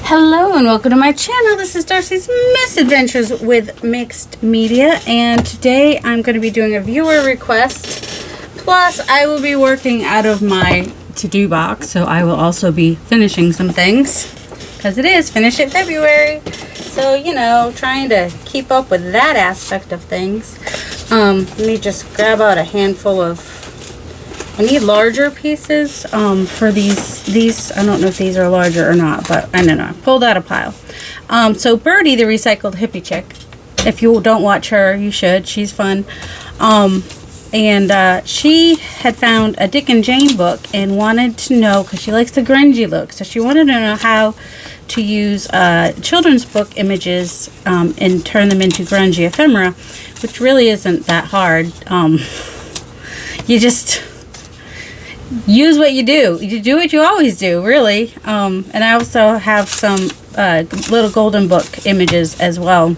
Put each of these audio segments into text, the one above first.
Hello and welcome to my channel. This is Darcy's Misadventures with Mixed Media, and today I'm going to be doing a viewer request. Plus, I will be working out of my to-do box, so I will also be finishing some things because it is Finish It February. So, you know, trying to keep up with that aspect of things. Let me just grab out a handful of. I need larger pieces for these. I don't know if these are larger or not, but I don't know. I pulled out a pile. So Birdie, the recycled hippie chick. If you don't watch her, you should. She's fun. And she had found a Dick and Jane book and wanted to know, because she likes the grungy look, so she wanted to know how to use children's book images and turn them into grungy ephemera, which really isn't that hard. You just use what you do. You do what you always do, really. And I also have some little golden book images as well.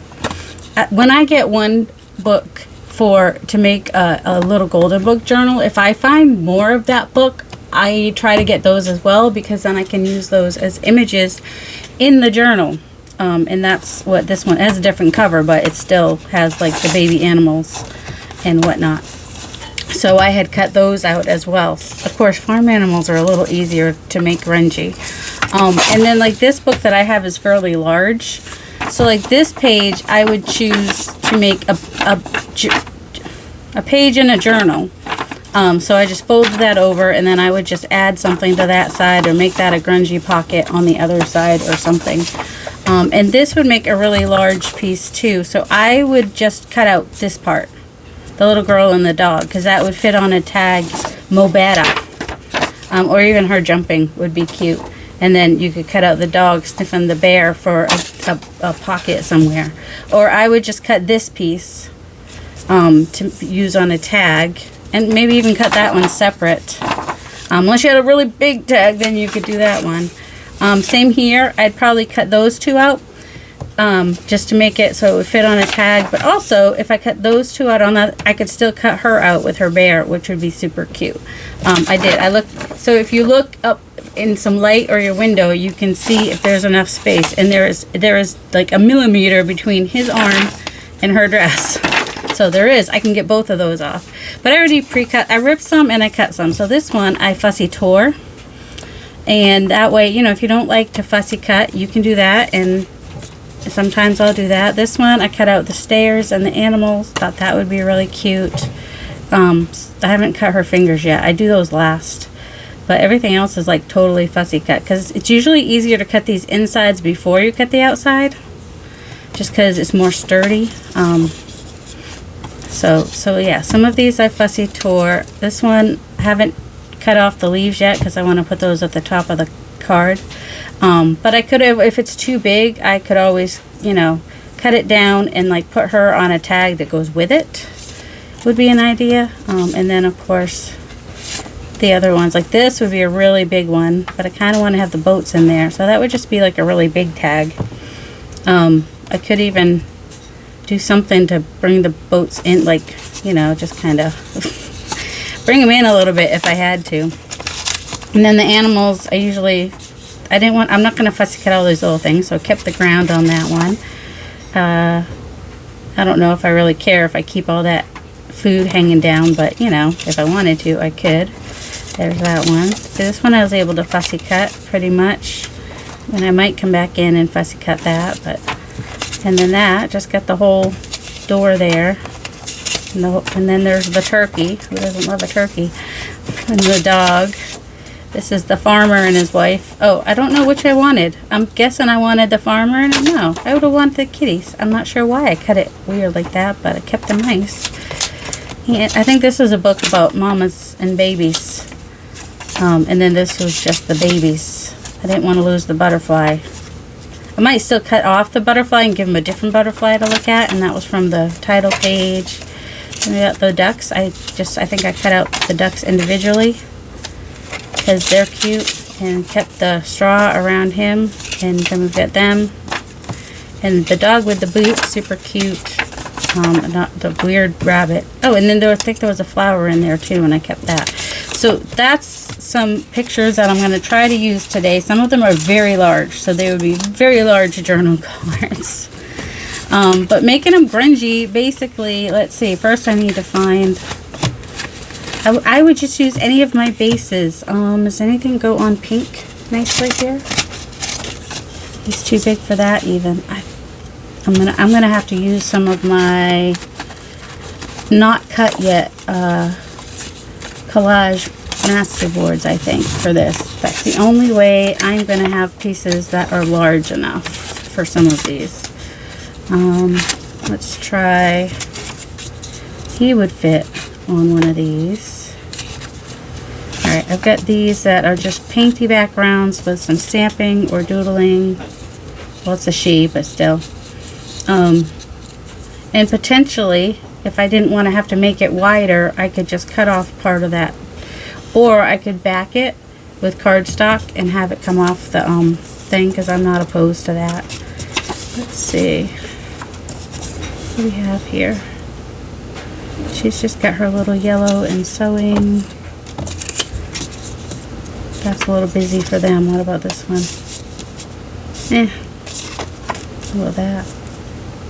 When I get one book to make a little golden book journal, if I find more of that book, I try to get those as well, because then I can use those as images in the journal. And that's what this one has, a different cover, but it still has like the baby animals and whatnot. So I had cut those out as well. Of course, farm animals are a little easier to make grungy. And then like this book that I have is fairly large. So like this page, I would choose to make a page in a journal. So I just folded that over, and then I would just add something to that side or make that a grungy pocket on the other side or something. And this would make a really large piece too. So I would just cut out this part, the little girl and the dog, because that would fit on a tag, Mobetta, or even her jumping would be cute. And then you could cut out the dog sniffing the bear for a pocket somewhere. Or I would just cut this piece to use on a tag, and maybe even cut that one separate. Unless you had a really big tag, then you could do that one. Same here, I'd probably cut those two out. Just to make it so it would fit on a tag. But also, if I cut those two out on that, I could still cut her out with her bear, which would be super cute. I did. So if you look up in some light or your window, you can see if there's enough space. And there is like a millimeter between his arm and her dress. So there is. I can get both of those off. But I already pre-cut. I ripped some and I cut some. So this one I fussy tore. And that way, you know, if you don't like to fussy cut, you can do that. And sometimes I'll do that. This one I cut out the stairs and the animals. Thought that would be really cute. I haven't cut her fingers yet. I do those last. But everything else is like totally fussy cut, because it's usually easier to cut these insides before you cut the outside, just because it's more sturdy. So yeah, some of these I fussy tore. This one I haven't cut off the leaves yet, because I want to put those at the top of the card. But I could have, if it's too big, I could always, you know, cut it down and like put her on a tag that goes with it, would be an idea. And then of course the other ones, like this would be a really big one, but I kind of want to have the boats in there, so that would just be like a really big tag. I could even do something to bring the boats in, like, you know, just kind of bring them in a little bit if I had to. And then the animals, I'm not going to fussy cut all these little things, so I kept the ground on that one. I don't know if I really care if I keep all that food hanging down, but, you know, if I wanted to, I could. There's that one. So this one I was able to fussy cut pretty much. And I might come back in and fussy cut that, but... And then that, just got the whole door there. And then there's the turkey. Who doesn't love a turkey? And the dog. This is the farmer and his wife. Oh, I don't know which I wanted. I'm guessing I wanted the farmer, and no, I would have wanted the kitties. I'm not sure why I cut it weird like that, but I kept them nice. And I think this was a book about mamas and babies. And then this was just the babies. I didn't want to lose the butterfly. I might still cut off the butterfly and give him a different butterfly to look at, and that was from the title page. And we got the ducks. I think I cut out the ducks individually, because they're cute, and kept the straw around him, and then we've got them. And the dog with the boots, super cute. Not the weird rabbit. Oh, and then I think there was a flower in there too, and I kept that. So that's some pictures that I'm going to try to use today. Some of them are very large, so they would be very large journal cards. But making them grungy, basically, let's see. First I need to find, I would just use any of my bases. Does anything go on pink nicely here? He's too big for that even. I'm gonna have to use some of my not cut yet collage masterboards, I think, for this. That's the only way I'm gonna have pieces that are large enough for some of these. Let's try, he would fit on one of these. Alright, I've got these that are just painty backgrounds with some stamping or doodling. Well, it's a she, but still. And potentially, if I didn't want to have to make it wider, I could just cut off part of that. Or I could back it with cardstock and have it come off the thing, because I'm not opposed to that. Let's see. What do we have here? She's just got her little yellow and sewing. That's a little busy for them. What about this one? What about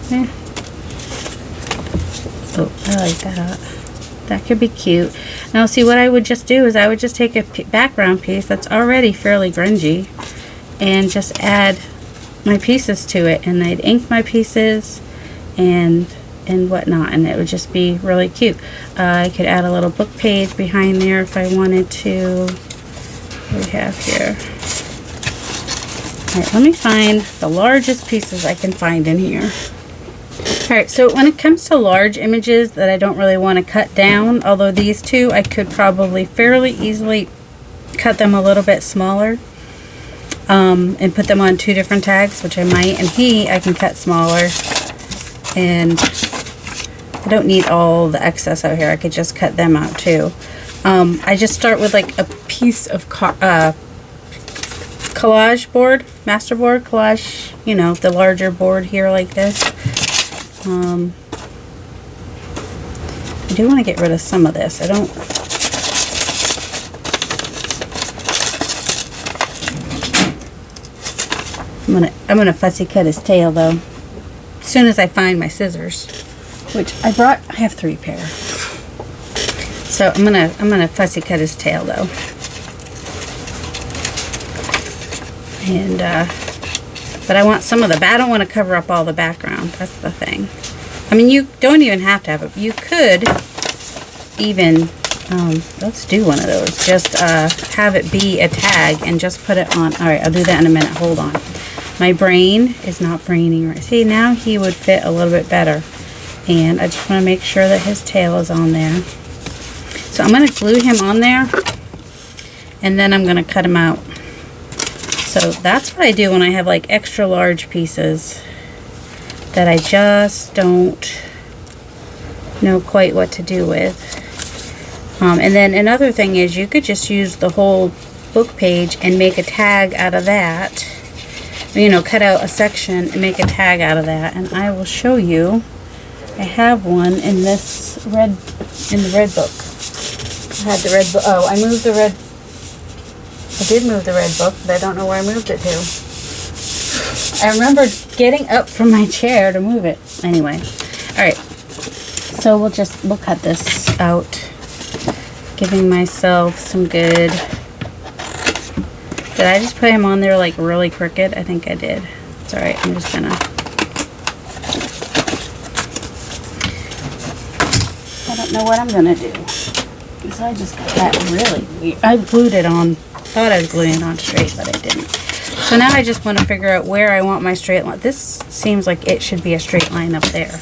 that? Oh, I like that. That could be cute. Now, see, what I would just do is I would just take a background piece that's already fairly grungy and just add my pieces to it, and I'd ink my pieces and whatnot, and it would just be really cute. I could add a little book page behind there if I wanted to. What do we have here? Alright, let me find the largest pieces I can find in here. Alright, so when it comes to large images that I don't really want to cut down, although these two I could probably fairly easily cut them a little bit smaller and put them on two different tags, which I might, and I can cut smaller, and I don't need all the excess out here. I could just cut them out too. I just start with like a piece of collage board, masterboard collage, you know, the larger board here like this. I do want to get rid of some of this. I'm gonna fussy cut his tail though, as soon as I find my scissors, which I have 3 pair. So I'm gonna fussy cut his tail though. And but I want some of I don't want to cover up all the background. That's the thing. I mean, you don't even have to have it. You could even let's do one of those. Just have it be a tag and just put it on. All right, I'll do that in a minute. Hold on. My brain is not braining right. See, now he would fit a little bit better. And I just want to make sure that his tail is on there. So I'm going to glue him on there, and then I'm going to cut him out. So that's what I do when I have like extra large pieces that I just don't know quite what to do with. And then another thing is you could just use the whole book page and make a tag out of that. You know, cut out a section and make a tag out of that. And I will show you. I have one in this in the red book. I had the red book. Oh, I moved the red. I did move the red book, but I don't know where I moved it to. I remember getting up from my chair to move it. Anyway, all right. So we'll cut this out, giving myself some good. Did I just put him on there like really crooked? I think I did. It's all right. I'm just gonna. I don't know what I'm gonna do. So I just got that really weird. I glued it on. Thought I was gluing it on straight, but I didn't. So now I just want to figure out where I want my straight line. This seems like it should be a straight line up there,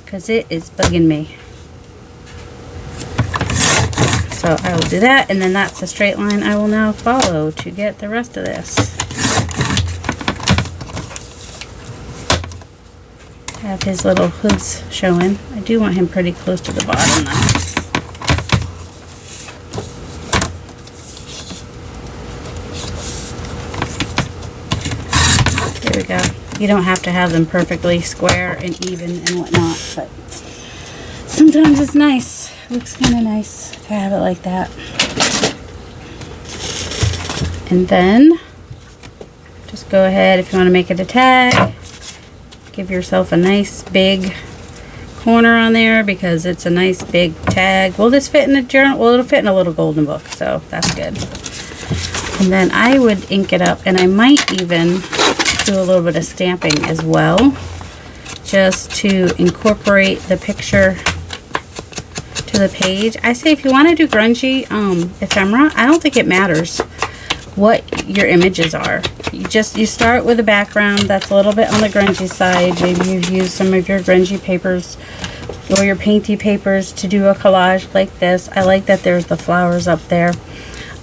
because it is bugging me. So I will do that, and then that's the straight line I will now follow to get the rest of this. Have his little hooves showing. I do want him pretty close to the bottom though. There we go. You don't have to have them perfectly square and even and whatnot, but sometimes it's nice looks kind of nice to have it like that. And then just go ahead, if you want to make it a tag, give yourself a nice big corner on there because it's a nice big tag. Will this fit in a journal? Well, it'll fit in a little golden book, so that's good. And then I would ink it up, and I might even do a little bit of stamping as well, just to incorporate the picture to the page. I say if you want to do grungy ephemera, I don't think it matters what your images are. You start with a background that's a little bit on the grungy side. Maybe you've used some of your grungy papers or your painty papers to do a collage like this. I like that there's the flowers up there.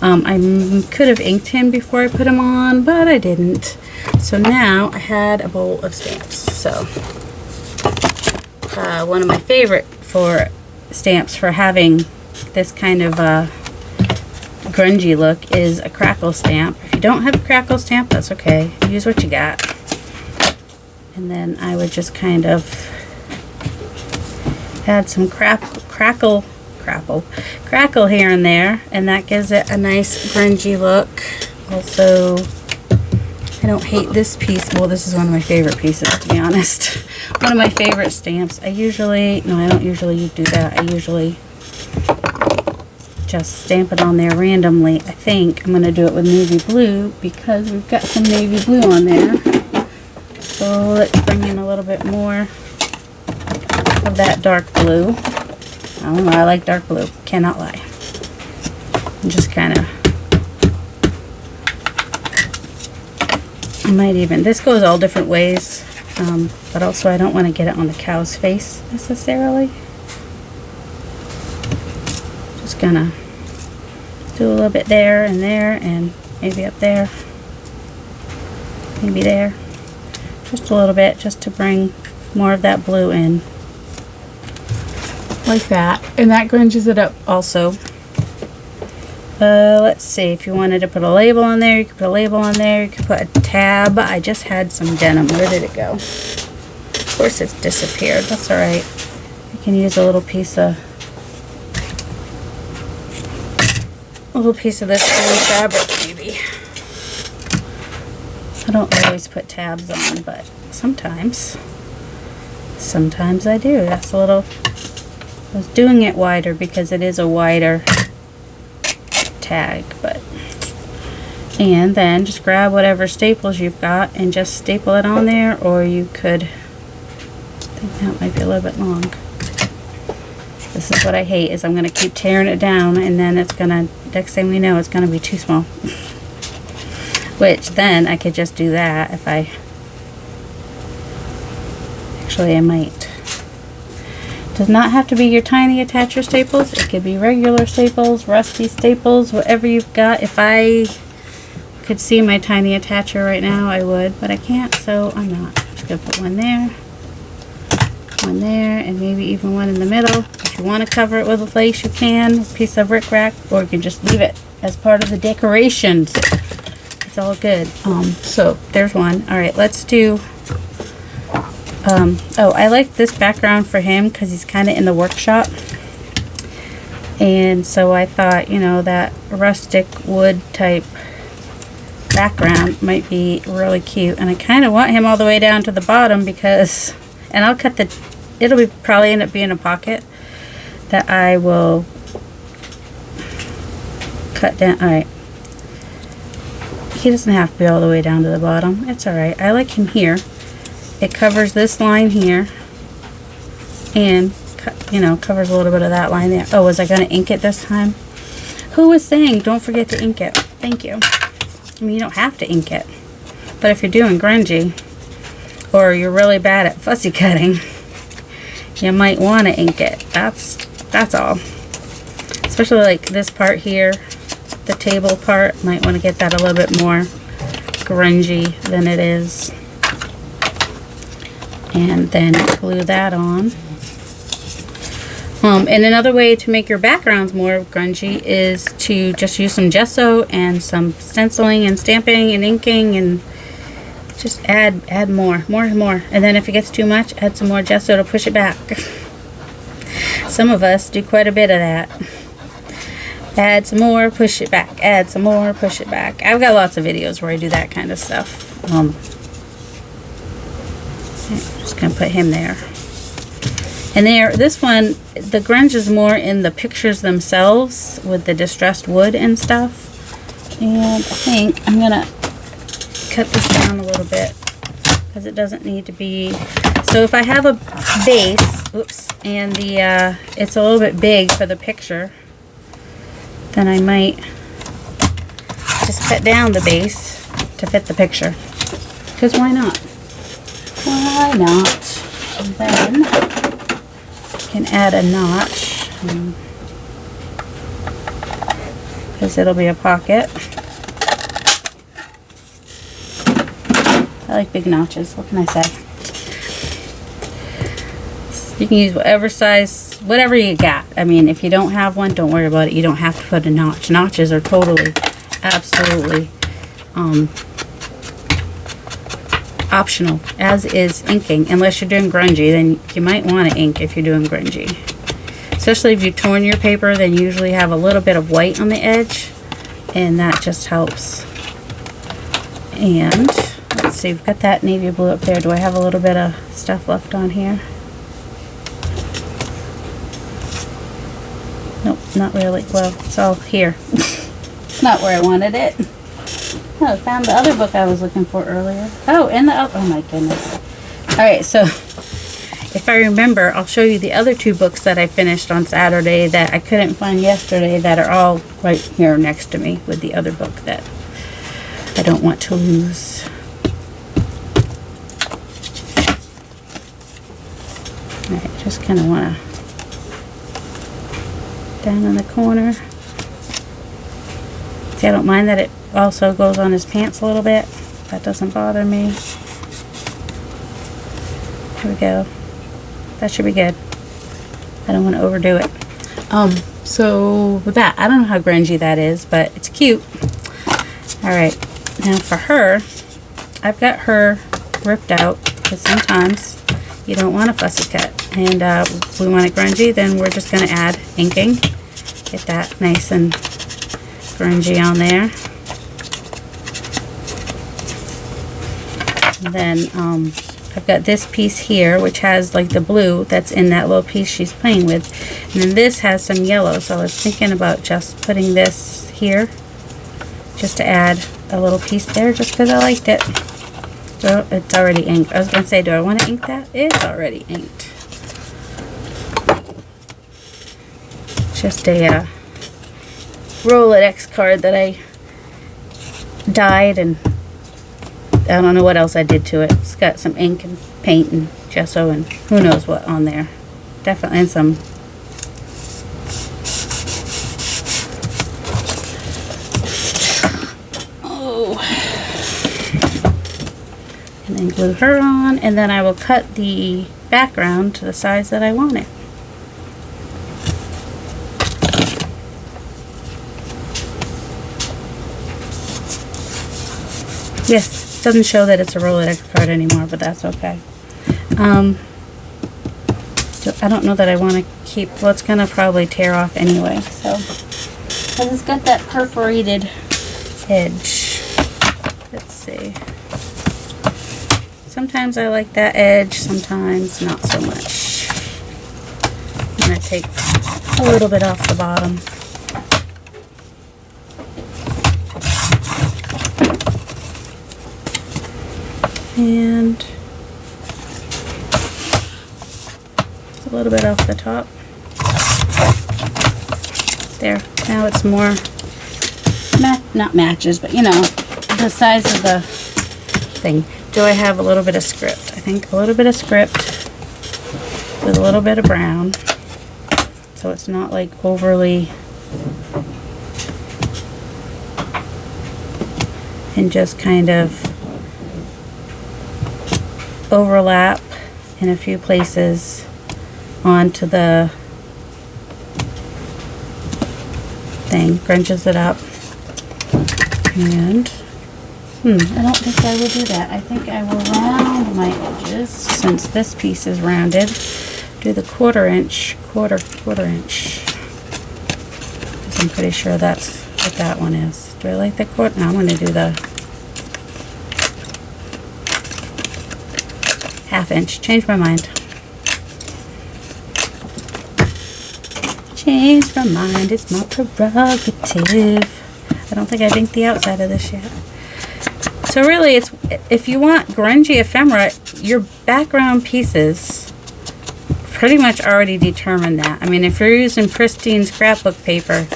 I could have inked him before I put him on, but I didn't. So now I had a bowl of stamps. So one of my favorite for stamps for having this kind of grungy look is a crackle stamp. If you don't have a crackle stamp, that's okay. Use what you got. And then I would just kind of add some crackle here and there, and that gives it a nice grungy look. Also, I don't hate this piece. Well, this is one of my favorite pieces, to be honest. One of my favorite stamps. I don't usually do that. I usually just stamp it on there randomly. I think I'm going to do it with navy blue because we've got some navy blue on there. So let's bring in a little bit more of that dark blue. I don't know, I like dark blue, cannot lie. And just kind of, I might even, this goes all different ways, but also I don't want to get it on the cow's face necessarily. Just gonna do a little bit there, and maybe up there, maybe there. Just a little bit, just to bring more of that blue in. Like that. And that grunges it up also. Let's see, if you wanted to put a label on there, you could put a label on there. You could put a tab. I just had some denim. Where did it go? Of course it's disappeared. That's alright. You can use a little piece of this blue fabric maybe. I don't always put tabs on, but sometimes I do. That's a little, I was doing it wider because it is a wider tag, but, and then just grab whatever staples you've got and just staple it on there, or you could, I think that might be a little bit long. This is what I hate, is I'm going to keep tearing it down, and then it's going to, next thing we know, it's going to be too small. Which then I could just do that if I, actually I might. Does not have to be your tiny attacher staples. It could be regular staples, rusty staples, whatever you've got. If I could see my tiny attacher right now, I would, but I can't, so I'm not. I'm just going to put one there, and maybe even one in the middle. If you want to cover it with a lace, you can, a piece of rickrack, or you can just leave it as part of the decorations. It's all good. So there's one. All right, let's do, oh, I like this background for him because he's kind of in the workshop. And so I thought, you know, that rustic wood type background might be really cute. And I kind of want him all the way down to the bottom because, and I'll cut the, it'll be probably end up being a pocket that I will cut down. All right. He doesn't have to be all the way down to the bottom. It's alright. I like him here. It covers this line here. And, you know, covers a little bit of that line there. Oh, was I going to ink it this time? Who was saying don't forget to ink it? Thank you. I mean, you don't have to ink it. But if you're doing grungy, or you're really bad at fussy cutting, you might want to ink it. That's all. Especially like this part here. The table part, might want to get that a little bit more grungy than it is. And then glue that on. And another way to make your backgrounds more grungy is to just use some gesso and some stenciling and stamping and inking, and just add more. And then if it gets too much, add some more gesso to push it back. Some of us do quite a bit of that. Add some more, push it back. Add some more, push it back. I've got lots of videos where I do that kind of stuff. I'm just going to put him there. And there, this one, the grunge is more in the pictures themselves with the distressed wood and stuff. And I think I'm going to cut this down a little bit because it doesn't need to be. So if I have a base, oops, and the it's a little bit big for the picture, then I might just cut down the base to fit the picture. Because why not? Why not? And then I can add a notch because it'll be a pocket. I like big notches. What can I say? You can use whatever size, whatever you got. I mean, if you don't have one, don't worry about it. You don't have to put a notch. Notches are totally, absolutely optional, as is inking. Unless you're doing grungy, then you might want to ink if you're doing grungy. Especially if you've torn your paper, then you usually have a little bit of white on the edge, and that just helps. And let's see, we've got that navy blue up there. Do I have a little bit of stuff left on here? Nope, not really. Well, it's all here. Not where I wanted it. Oh, I found the other book I was looking for earlier. Oh, and the oh my goodness. Alright, so if I remember, I'll show you the other two books that I finished on Saturday that I couldn't find yesterday that are all right here next to me with the other book that I don't want to lose. Alright, just kind of want to down in the corner. See, I don't mind that it also goes on his pants a little bit. That doesn't bother me. Here we go. That should be good. I don't want to overdo it. So with that, I don't know how grungy that is, but it's cute. Alright, now for her, I've got her ripped out because sometimes you don't want a fussy cut. And if we want it grungy, then we're just going to add inking. Get that nice and grungy on there. And then I've got this piece here, which has like the blue that's in that little piece she's playing with. And then this has some yellow, so I was thinking about just putting this here, just to add a little piece there, just because I liked it. So it's already inked. I was going to say, do I want to ink that? It's already inked. Just a Rolodex card that I dyed, and I don't know what else I did to it. It's got some ink and paint and gesso and who knows what on there. Definitely, and some and then glue her on, and then I will cut the background to the size that I want it. Yes, it doesn't show that it's a Rolodex card anymore, but that's okay. So I don't know that I want to keep, well, it's going to probably tear off anyway, so, because it's got that perforated edge. Let's see. Sometimes I like that edge, sometimes not so much. I'm going to take a little bit off the bottom. And a little bit off the top. There. Now it's more, not matches, but you know, the size of the thing. Do I have a little bit of script? I think a little bit of script with a little bit of brown, so it's not like overly, and just kind of overlap in a few places onto the thing, grunges it up, and I don't think I will do that. I think I will round my edges, since this piece is rounded, do the quarter inch. 'Quarter inch. 'Cause I'm pretty sure that's what that one is. Do I like the quarter? No, I'm going to do the ½ inch. Change my mind. Change my mind. It's my prerogative. I don't think I've inked the outside of this yet. So really, it's if you want grungy ephemera, your background pieces pretty much already determine that. I mean, if you're using pristine scrapbook paper,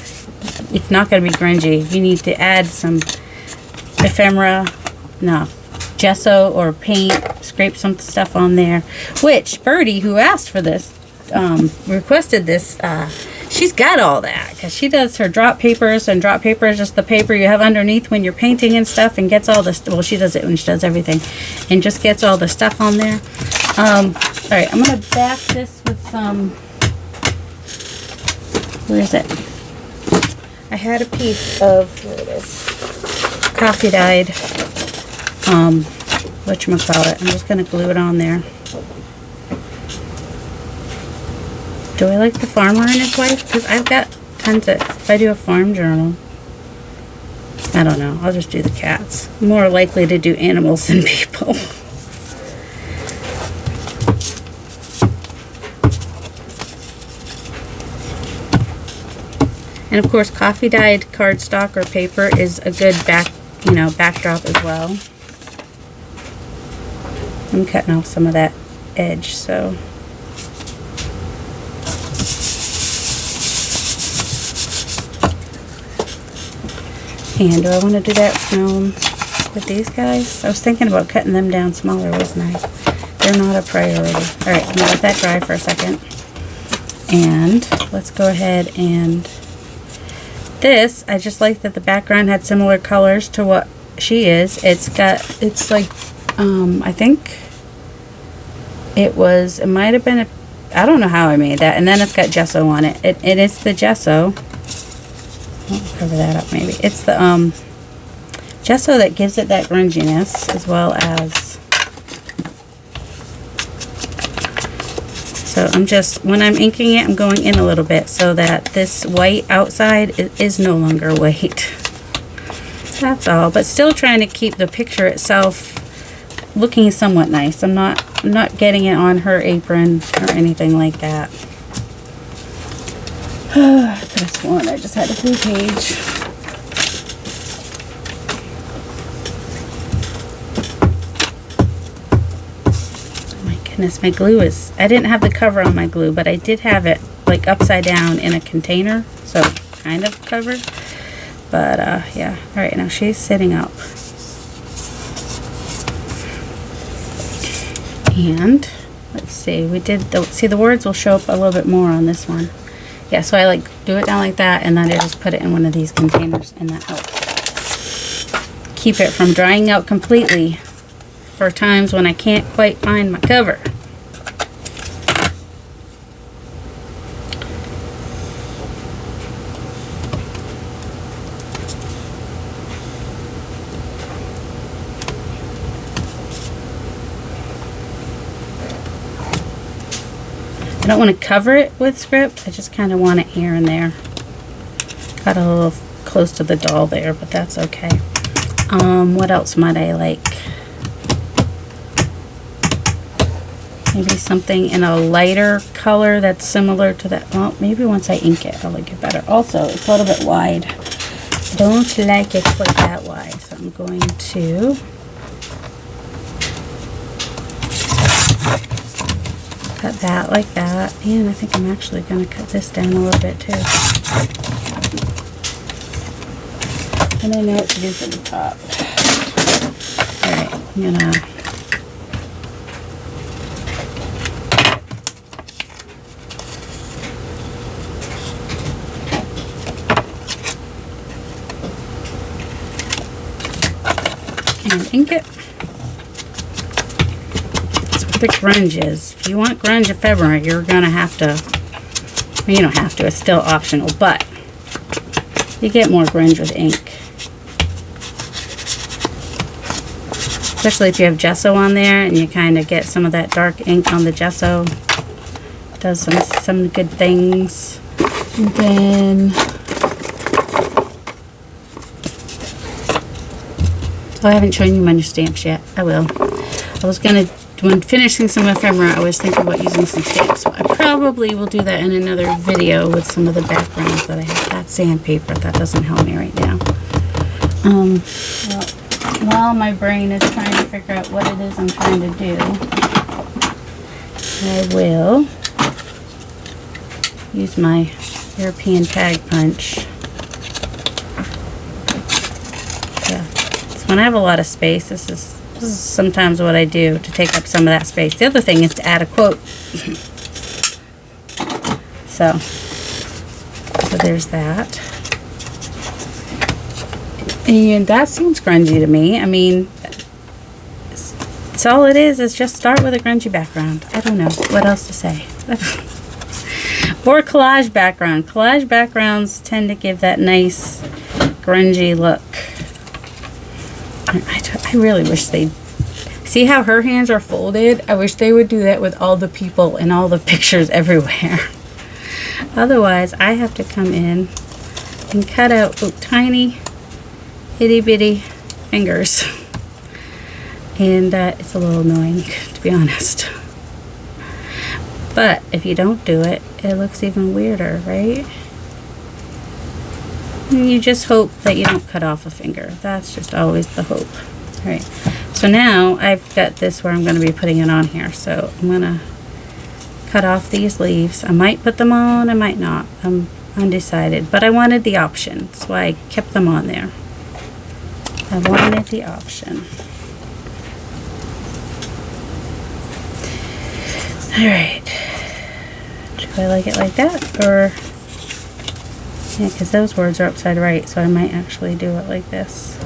it's not going to be grungy. You need to add some ephemera, no, gesso or paint, scrape some stuff on there. Which Birdie, who asked for this, requested this, she's got all that because she does her drop papers, and drop paper is just the paper you have underneath when you're painting and stuff, and gets all this. Well, she does it when she does everything, and just gets all the stuff on there. All right, I'm gonna back this with some. Where is it? I had a piece of, where it is, coffee dyed. Whatchamacallit. I'm just gonna glue it on there. Do I like the farmer and his wife? Because I've got tons of, if I do a farm journal, I don't know, I'll just do the cats. I'm more likely to do animals than people. And of course, coffee dyed cardstock or paper is a good backdrop as well. I'm cutting off some of that edge, so. And do I want to do that with these guys? I was thinking about cutting them down smaller, wasn't I? They're not a priority. Alright, I'm going to let that dry for a second. And let's go ahead and this, I just like that the background had similar colors to what she is. It's like, I think it might have been I don't know how I made that. And then it's got gesso on it. It is the gesso. I'll cover that up maybe. It's the gesso that gives it that grunginess, as well as, so I'm just, when I'm inking it, I'm going in a little bit so that this white outside is no longer white. That's all, but still trying to keep the picture itself looking somewhat nice. I'm not getting it on her apron or anything like that. I could have sworn I just had a blue page. Oh my goodness, my glue is, I didn't have the cover on my glue, but I did have it like upside down in a container, so kind of covered. But yeah, all right, now she's sitting up. And let's see, the words will show up a little bit more on this one. Yeah, so I like do it down like that, and then I just put it in one of these containers, and that helps keep it from drying out completely for times when I can't quite find my cover. I don't want to cover it with script. I just kind of want it here and there. Got a little close to the doll there, but that's okay. What else might I like? Maybe something in a lighter color that's similar to that. Well, maybe once I ink it, I'll like it better. Also, it's a little bit wide. I don't like it quite that wide, so I'm going to cut that like that, and I think I'm actually going to cut this down a little bit too. And I know what to do for the top. Alright, I'm going to and ink it. The grunge is. If you want grunge ephemera, you're gonna have to, well, you don't have to, it's still optional, but you get more grunge with ink. Especially if you have gesso on there and you kind of get some of that dark ink on the gesso. does some good things. And then, oh, I haven't shown you my new stamps yet. I will. I was gonna, when finishing some ephemera, I was thinking about using some stamps. So I probably will do that in another video with some of the backgrounds that I have. That sandpaper, that doesn't help me right now. Well, while my brain is trying to figure out what it is I'm trying to do, I will use my European tag punch. Yeah. So when I have a lot of space, this is sometimes what I do to take up some of that space. The other thing is to add a quote. So there's that. And that seems grungy to me. I mean, it's all it is just start with a grungy background. I don't know what else to say. Or collage background. Collage backgrounds tend to give that nice grungy look. I really wish they'd... See how her hands are folded? I wish they would do that with all the people and all the pictures everywhere. Otherwise, I have to come in and cut out tiny, itty-bitty fingers. And it's a little annoying, to be honest. But if you don't do it, it looks even weirder, right? And you just hope that you don't cut off a finger. That's just always the hope. All right. So now I've got this where I'm going to be putting it on here. So I'm going to cut off these leaves. I might put them on, I might not. I'm undecided. But I wanted the option, so I kept them on there. I wanted the option. Alright. Do I like it like that? Or... yeah, because those words are upside right, so I might actually do it like this.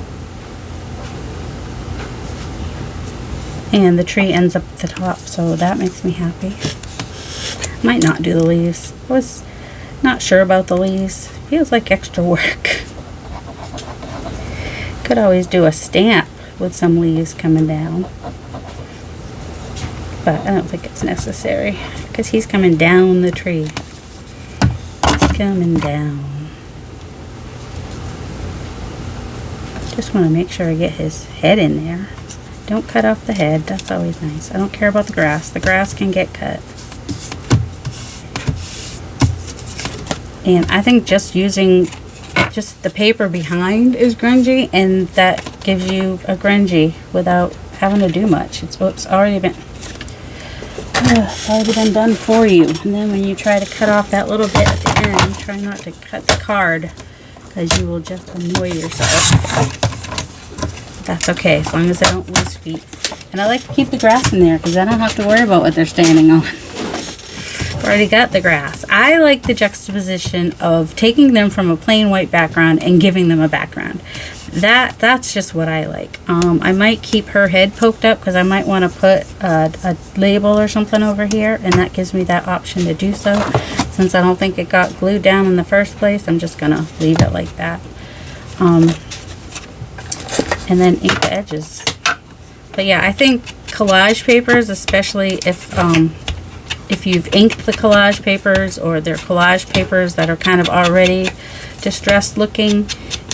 And the tree ends up at the top, so that makes me happy. Might not do the leaves. I was not sure about the leaves. Feels like extra work. Could always do a stamp with some leaves coming down. But I don't think it's necessary, because he's coming down the tree. He's coming down. Just want to make sure I get his head in there. Don't cut off the head. That's always nice. I don't care about the grass. The grass can get cut. And I think just using just the paper behind is grungy, and that gives you a grungy without having to do much. It's already been done for you. And then when you try to cut off that little bit at the end, try not to cut the card, because you will just annoy yourself. That's okay, as long as I don't lose feet. And I like to keep the grass in there, because I don't have to worry about what they're standing on. I've already got the grass. I like the juxtaposition of taking them from a plain white background and giving them a background. That's just what I like. I might keep her head poked up, because I might want to put a label or something over here, and that gives me that option to do so. Since I don't think it got glued down in the first place, I'm just going to leave it like that. And then ink the edges. But yeah, I think collage papers, especially if you've inked the collage papers, or they're collage papers that are kind of already distressed looking,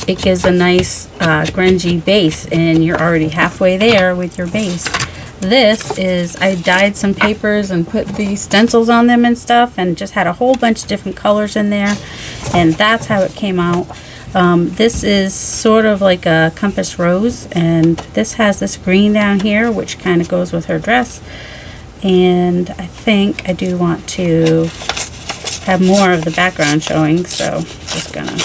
it gives a nice grungy base, and you're already halfway there with your base. This is, I dyed some papers and put the stencils on them and stuff, and just had a whole bunch of different colors in there, and that's how it came out. This is sort of like a compass rose, and this has this green down here, which kind of goes with her dress. And I think I do want to have more of the background showing, so just gonna,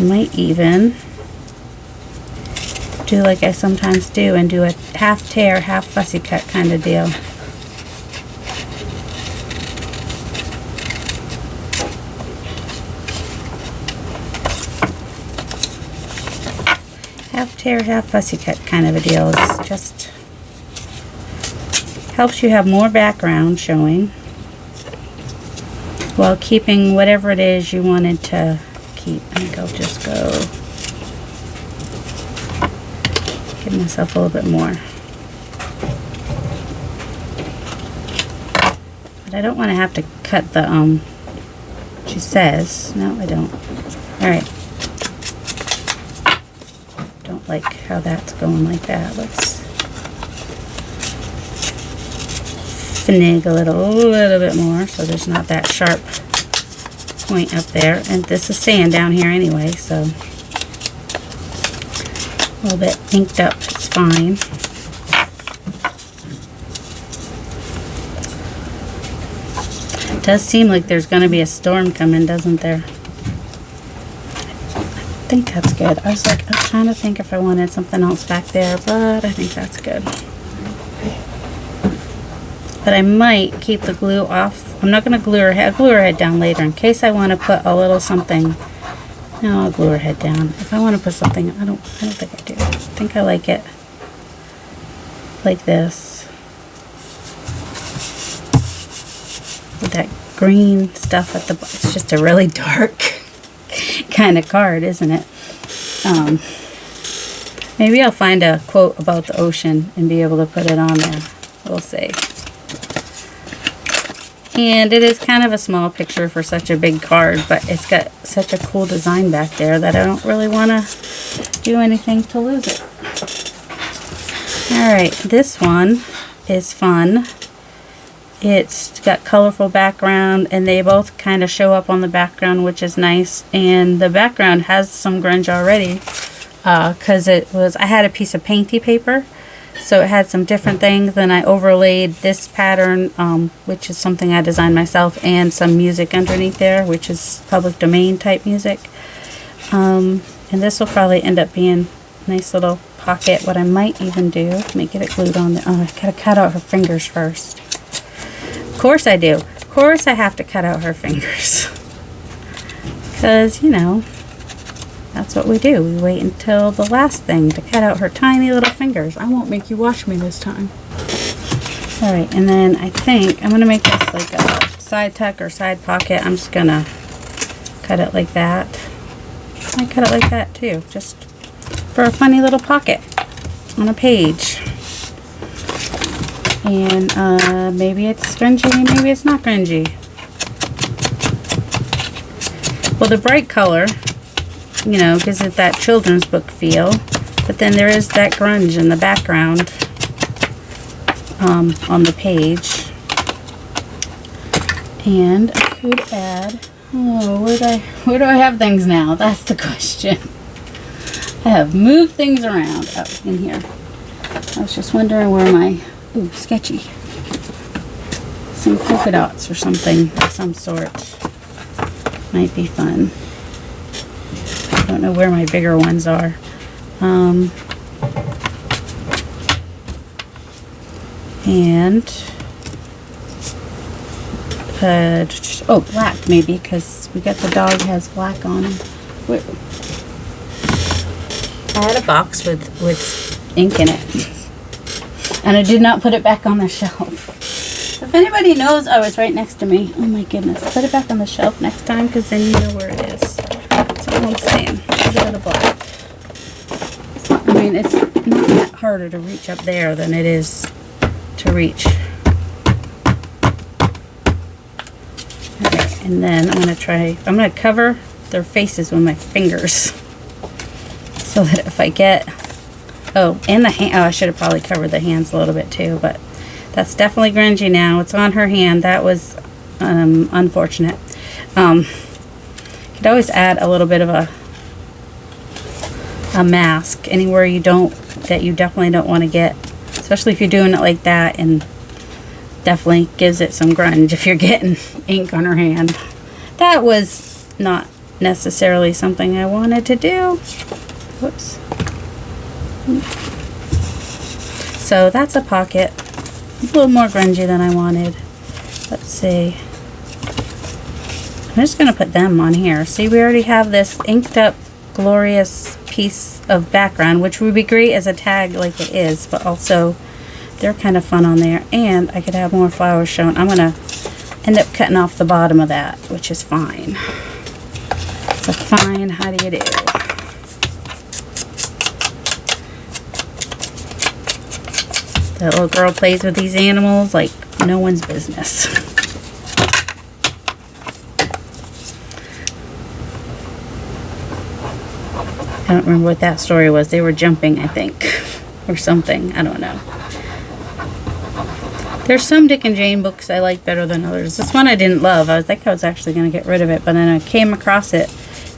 might even do like I sometimes do and do a half tear, half fussy cut kind of deal. Half tear, half fussy cut kind of a deal. It's just helps you have more background showing while keeping whatever it is you wanted to keep. I think I'll just go give myself a little bit more. But I don't want to have to cut the, she says. No, I don't. Alright. Don't like how that's going like that. Let's finagle it a little bit more so there's not that sharp point up there. And this is sand down here anyway, so a little bit inked up is fine. It does seem like there's going to be a storm coming, doesn't there? I think that's good. I was trying to think if I wanted something else back there, but I think that's good. But I might keep the glue off. I'm not going to glue her head. I'll glue her head down later in case I want to put a little something. No, I'll glue her head down. If I want to put something, I don't think I do. I think I like it like this. With that green stuff at the bottom. It's just a really dark kind of card, isn't it? Maybe I'll find a quote about the ocean and be able to put it on there. We'll see. And it is kind of a small picture for such a big card, but it's got such a cool design back there that I don't really want to do anything to lose it. Alright, this one is fun. It's got colorful background, and they both kind of show up on the background, which is nice. And the background has some grunge already, because I had a piece of painty paper, so it had some different things. Then I overlaid this pattern, which is something I designed myself, and some music underneath there, which is public domain type music. And this will probably end up being a nice little pocket. What I might even do, let me get it glued on there. Oh, I gotta cut out her fingers first. Of course I do. Of course I have to cut out her fingers. Because, you know, that's what we do. We wait until the last thing to cut out her tiny little fingers. I won't make you watch me this time. Alright, and then I think I'm going to make this like a side tuck or side pocket. I'm just going to cut it like that. I cut it like that too, just for a funny little pocket on a page. And maybe it's grungy, maybe it's not grungy. Well, the bright color, you know, gives it that children's book feel, but then there is that grunge in the background on the page. And I could add, oh, where do I have things now? That's the question. I have moved things around. Oh, in here. I was just wondering where my, ooh, sketchy. Some polka dots or something of some sort might be fun. I don't know where my bigger ones are. Oh, black maybe, because we got the dog has black on him. Wait. I had a box with ink in it, and I did not put it back on the shelf. If anybody knows, oh, it's right next to me. Oh my goodness, put it back on the shelf next time, because then you know where it is. That's all I'm saying. Get out of black. I mean, it's not that harder to reach up there than it is to reach. Okay, and then I'm going to cover their faces with my fingers. So that if I get, oh, and the hand, oh, I should have probably covered the hands a little bit too, but that's definitely grungy now. It's on her hand. That was unfortunate. Could always add a little bit of a mask anywhere that you definitely don't want to get, especially if you're doing it like that, and definitely gives it some grunge if you're getting ink on her hand. That was not necessarily something I wanted to do. Whoops. So that's a pocket. A little more grungy than I wanted. Let's see. I'm just going to put them on here. See, we already have this inked up, glorious piece of background, which would be great as a tag like it is, but also they're kind of fun on there. And I could have more flowers shown. I'm going to end up cutting off the bottom of that, which is fine. It's a fine, how do you do? That little girl plays with these animals like no one's business. I don't remember what that story was. They were jumping, I think, or something. I don't know. There's some Dick and Jane books I like better than others. This one I didn't love. I think I was actually going to get rid of it, but then I came across it.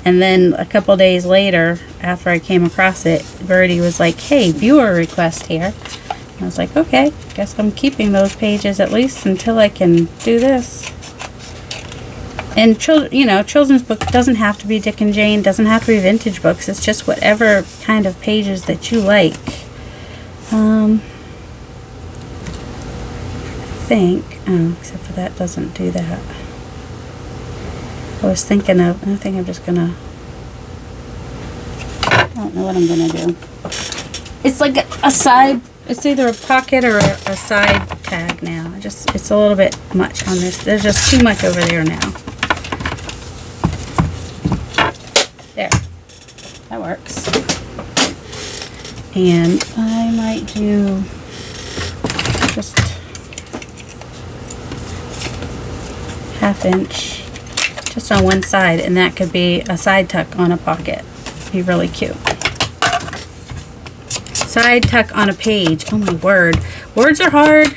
And then a couple days later, after I came across it, Birdie was like, hey, viewer request here. And I was like, okay, guess I'm keeping those pages at least until I can do this. And children's book doesn't have to be Dick and Jane, doesn't have to be vintage books. It's just whatever kind of pages that you like. I think, except for that doesn't do that. I was thinking of, I think I'm just gonna, I don't know what I'm gonna do. It's like a side, it's either a pocket or a side tag now. It's a little bit much on this. There's just too much over there now. There, that works. And I might do just 1/2 inch just on one side, and that could be a side tuck on a pocket. Be really cute. Side tuck on a page. Oh my word. Words are hard.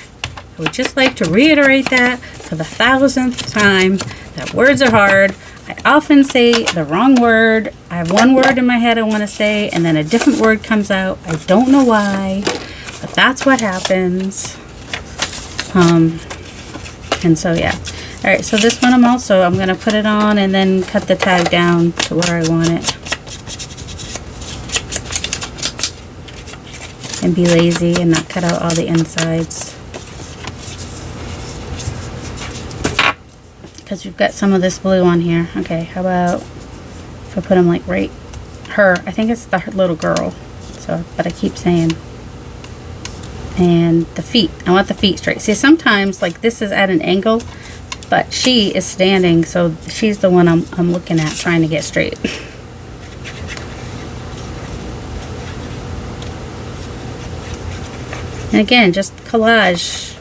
I would just like to reiterate that for the 1000th time, that words are hard. I often say the wrong word. I have one word in my head I want to say, and then a different word comes out. I don't know why, but that's what happens. And so yeah. Alright, so this one I'm going to put it on and then cut the tag down to where I want it. And be lazy and not cut out all the insides. Because we've got some of this blue on here. Okay, how about if I put them like right, I think it's the little girl. So, but I keep saying. And the feet, I want the feet straight. See, sometimes like this is at an angle, but she is standing, so she's the one I'm looking at, trying to get straight. And again, just collage.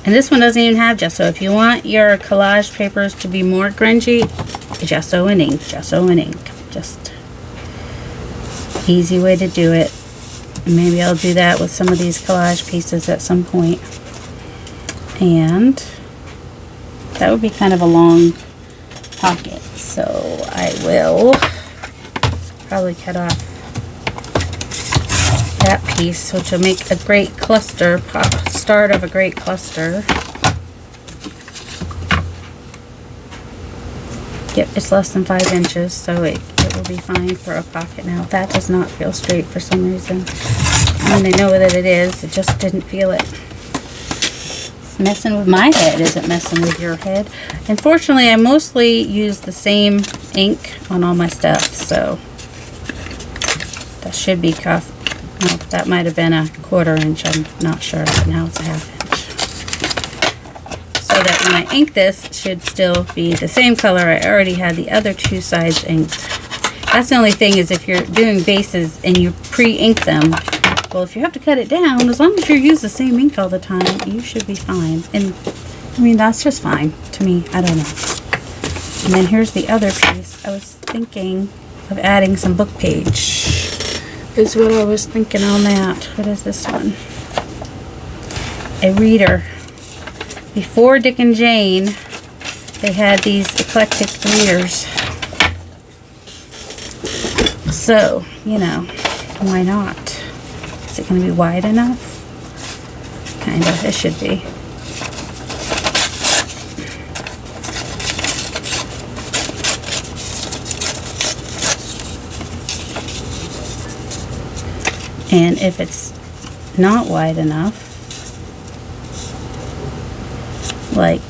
And this one doesn't even have gesso. If you want your collage papers to be more grungy, gesso and ink, gesso and ink. Just easy way to do it. And maybe I'll do that with some of these collage pieces at some point. And that would be kind of a long pocket. So I will probably cut off that piece, which will make a great cluster, start of a great cluster. Yep, it's less than 5 inches, so it will be fine for a pocket now. That does not feel straight for some reason. I mean, I know that it is, it just didn't feel it. Messing with my head isn't messing with your head. Unfortunately, I mostly use the same ink on all my stuff, so that should be cuff. No, that might have been a 1/4 inch, I'm not sure, but now it's a 1/2 inch. So that when I ink this, it should still be the same color. I already had the other 2 sides inked. That's the only thing, is if you're doing bases and you pre-ink them, well, if you have to cut it down, as long as you use the same ink all the time, you should be fine. And I mean, that's just fine to me. I don't know. And then here's the other piece. I was thinking of adding some book page. Is what I was thinking on that. What is this one? A reader. Before Dick and Jane, they had these eclectic readers. So, you know, why not? Is it going to be wide enough? Kind of. It should be. And if it's not wide enough, like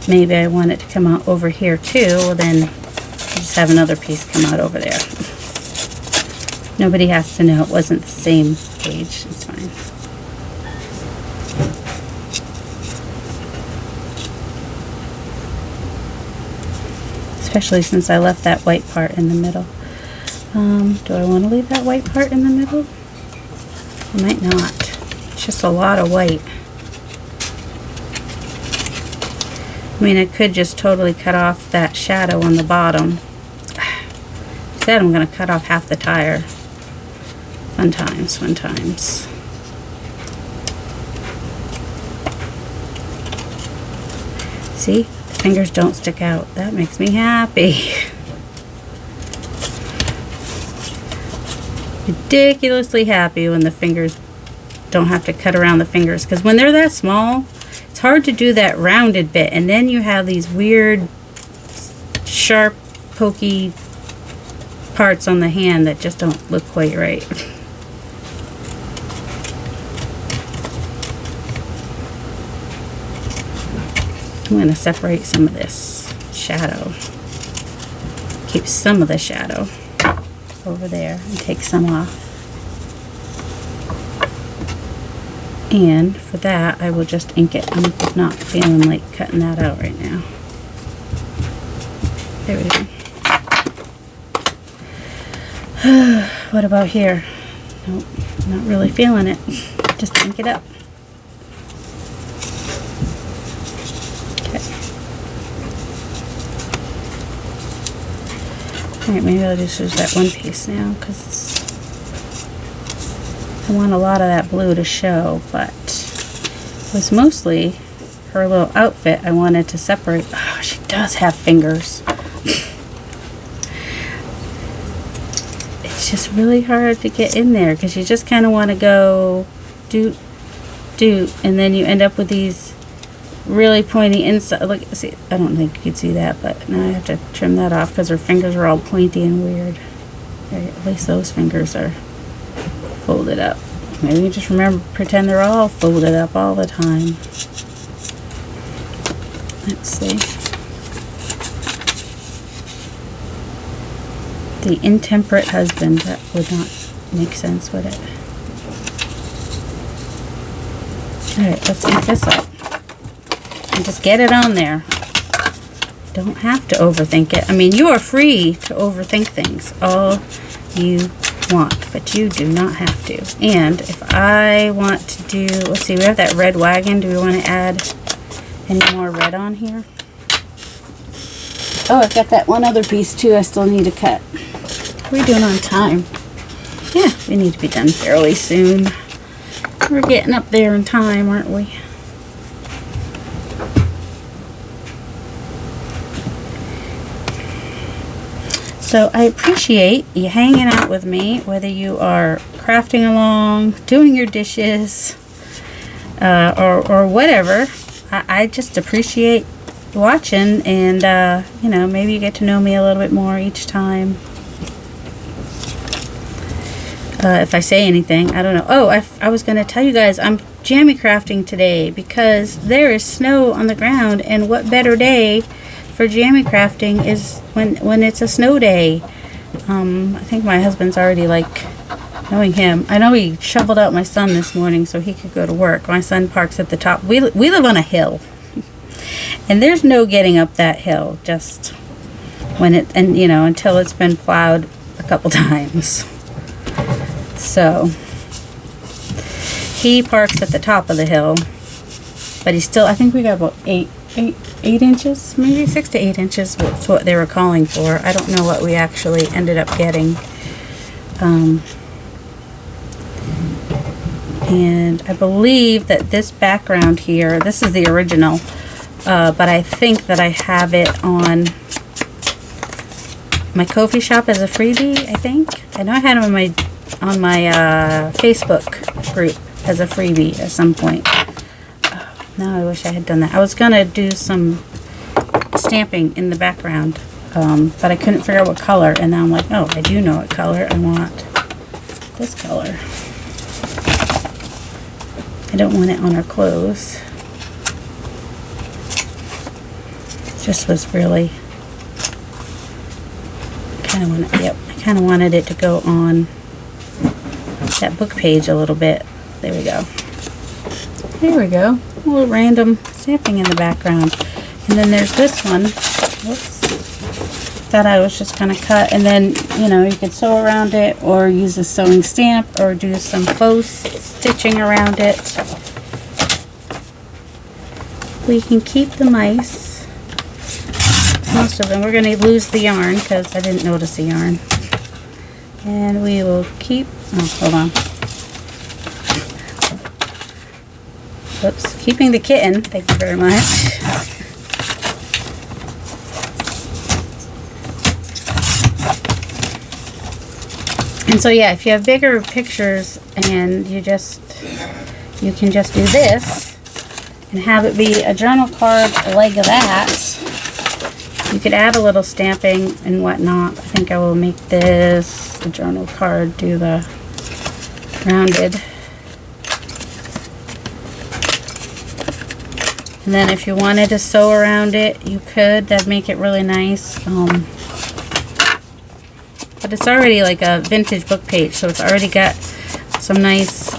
maybe I want it to come out over here too, well then I'll just have another piece come out over there. Nobody has to know it wasn't the same page. It's fine. Especially since I left that white part in the middle. Do I want to leave that white part in the middle? I might not. It's just a lot of white. I mean, I could just totally cut off that shadow on the bottom. Instead, I'm going to cut off half the tire. Fun times, fun times. See, the fingers don't stick out. That makes me happy. Ridiculously happy when the fingers don't have to cut around the fingers, because when they're that small, it's hard to do that rounded bit, and then you have these weird sharp pokey parts on the hand that just don't look quite right. I'm going to separate some of this shadow, keep some of the shadow over there and take some off. And for that, I will just ink it. I'm not feeling like cutting that out right now. There we go. What about here? Nope, not really feeling it. Just ink it up. Okay. Alright, maybe I'll just use that one piece now, because I want a lot of that blue to show, but it was mostly her little outfit I wanted to separate. Oh, she does have fingers. It's just really hard to get in there, because you just kind of want to go doot, doot, and then you end up with these really pointy inside. Look, see, I don't think you could see that, but now I have to trim that off because her fingers are all pointy and weird. There, at least those fingers are folded up. Maybe you just pretend they're all folded up all the time. Let's see. The intemperate husband, that would not make sense, would it? Alright, let's ink this up. And just get it on there. Don't have to overthink it. I mean, you are free to overthink things all you want, but you do not have to. And if I want to do, let's see, we have that red wagon. Do we want to add any more red on here? Oh, I've got that one other piece too I still need to cut. What are we doing on time? Yeah, we need to be done fairly soon. We're getting up there in time, aren't we? So I appreciate you hanging out with me, whether you are crafting along, doing your dishes, or whatever. I just appreciate watching, and you know, maybe you get to know me a little bit more each time. If I say anything, I don't know. Oh, I was going to tell you guys, I'm jammy crafting today because there is snow on the ground, and what better day for jammy crafting is when it's a snow day. I think my husband's already, like, knowing him, I know he shoveled out my son this morning so he could go to work. My son parks at the top. We live on a hill, and there's no getting up that hill just when it, and you know, until it's been plowed a couple times. So he parks at the top of the hill, but he's still, I think we got about 8 inches, maybe 6 to 8 inches. That's what they were calling for. I don't know what we actually ended up getting. And I believe that this background here, this is the original, but I think that I have it on my Ko-fi shop as a freebie, I think. I know I had it on my Facebook group as a freebie at some point. Now I wish I had done that. I was going to do some stamping in the background, but I couldn't figure out what color, and now I'm like, oh, I do know what color. I want this color. I don't want it on her clothes. Just was really, kind of wanted, yep, I kind of wanted it to go on that book page a little bit. There we go. There we go. A little random stamping in the background. And then there's this one. Whoops. That I was just going to cut. And then, you know, you could sew around it or use a sewing stamp or do some faux stitching around it. We can keep the mice. Most of them. We're going to lose the yarn because I didn't notice the yarn. And we will keep, oh, hold on. Whoops, keeping the kitten, thank you very much. And so yeah, if you have bigger pictures and you can just do this and have it be a journal card like that. You could add a little stamping and whatnot. I think I will make this a journal card, do the rounded. And then if you wanted to sew around it, you could. That'd make it really nice. But it's already like a vintage book page, so it's already got some nice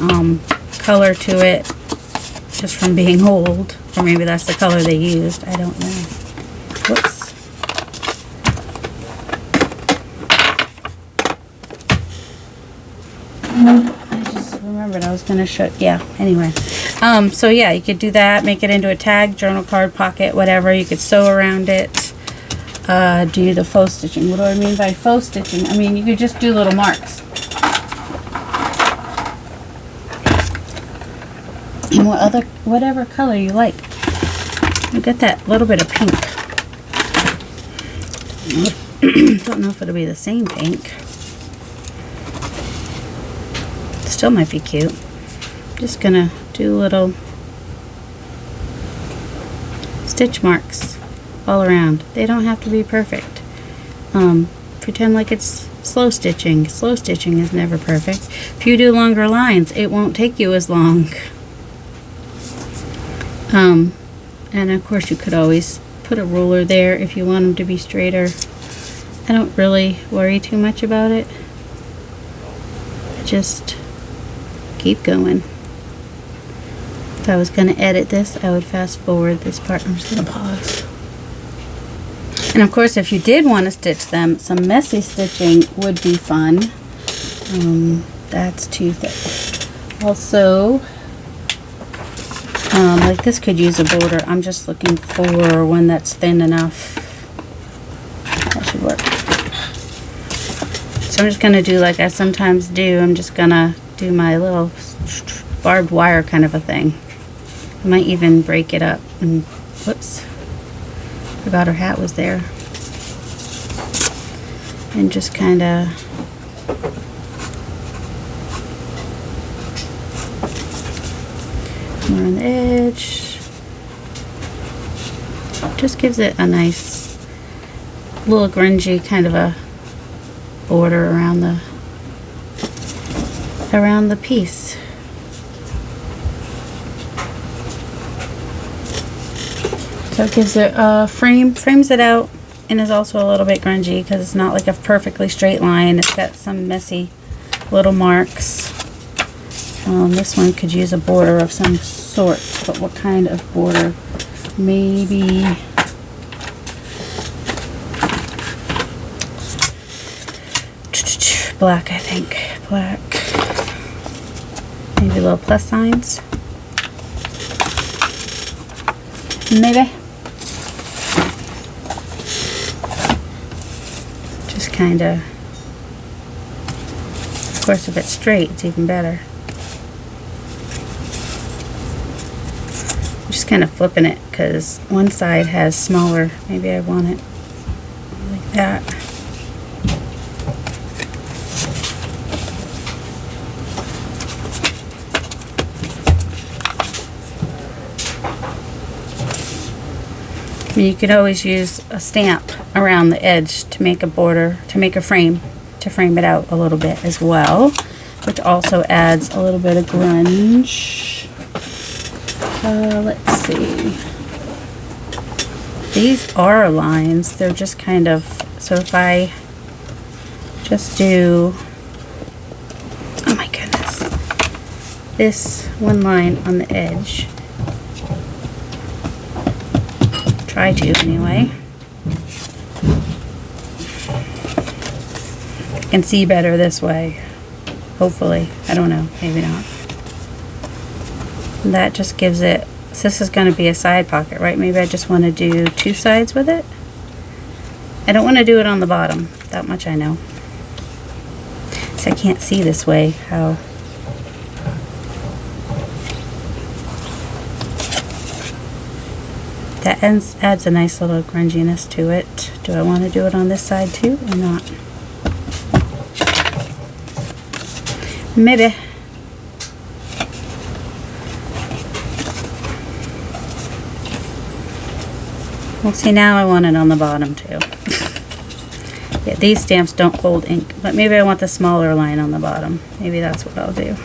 color to it just from being old. Or maybe that's the color they used. I don't know. Whoops. I just remembered I was going to show, yeah, anyway. So yeah, you could do that, make it into a tag, journal card, pocket, whatever. You could sew around it. Do the faux stitching. What do I mean by faux stitching? I mean, you could just do little marks. And whatever color you like. You get that little bit of pink. Don't know if it'll be the same pink. Still might be cute. Just gonna do little stitch marks all around. They don't have to be perfect. Pretend like it's slow stitching. Slow stitching is never perfect. If you do longer lines, it won't take you as long. And of course you could always put a ruler there if you want them to be straighter. I don't really worry too much about it. I just keep going. If I was going to edit this, I would fast forward this part. I'm just going to pause. And of course, if you did want to stitch them, some messy stitching would be fun. That's too thick. Also, like this could use a border. I'm just looking for one that's thin enough. That should work. So I'm just going to do like I sometimes do. I'm just going to do my little barbed wire kind of a thing. I might even break it up. And whoops. Forgot her hat was there. And just kind of more on the edge. Just gives it a nice little grungy kind of a border around the piece. So it gives it a frames it out, and is also a little bit grungy because it's not like a perfectly straight line. It's got some messy little marks. This one could use a border of some sort, but what kind of border? Maybe black, I think. Black. Maybe little plus signs. Maybe. Just kind of course, if it's straight, it's even better. I'm just kind of flipping it because one side has smaller. Maybe I want it like that. You could always use a stamp around the edge to make a border, to make a frame, to frame it out a little bit as well, which also adds a little bit of grunge. Let's see. These are lines. They're just kind of, so if I just do, oh my goodness, this one line on the edge. Try to anyway. I can see better this way. Hopefully. I don't know. Maybe not. And that just gives it, so this is going to be a side pocket, right? Maybe I just want to do two sides with it. I don't want to do it on the bottom. That much I know. I can't see this way how. That adds a nice little grunginess to it. Do I want to do it on this side too or not? Maybe. Well, see, now I want it on the bottom too. Yeah, these stamps don't hold ink, but maybe I want the smaller line on the bottom. Maybe that's what I'll do.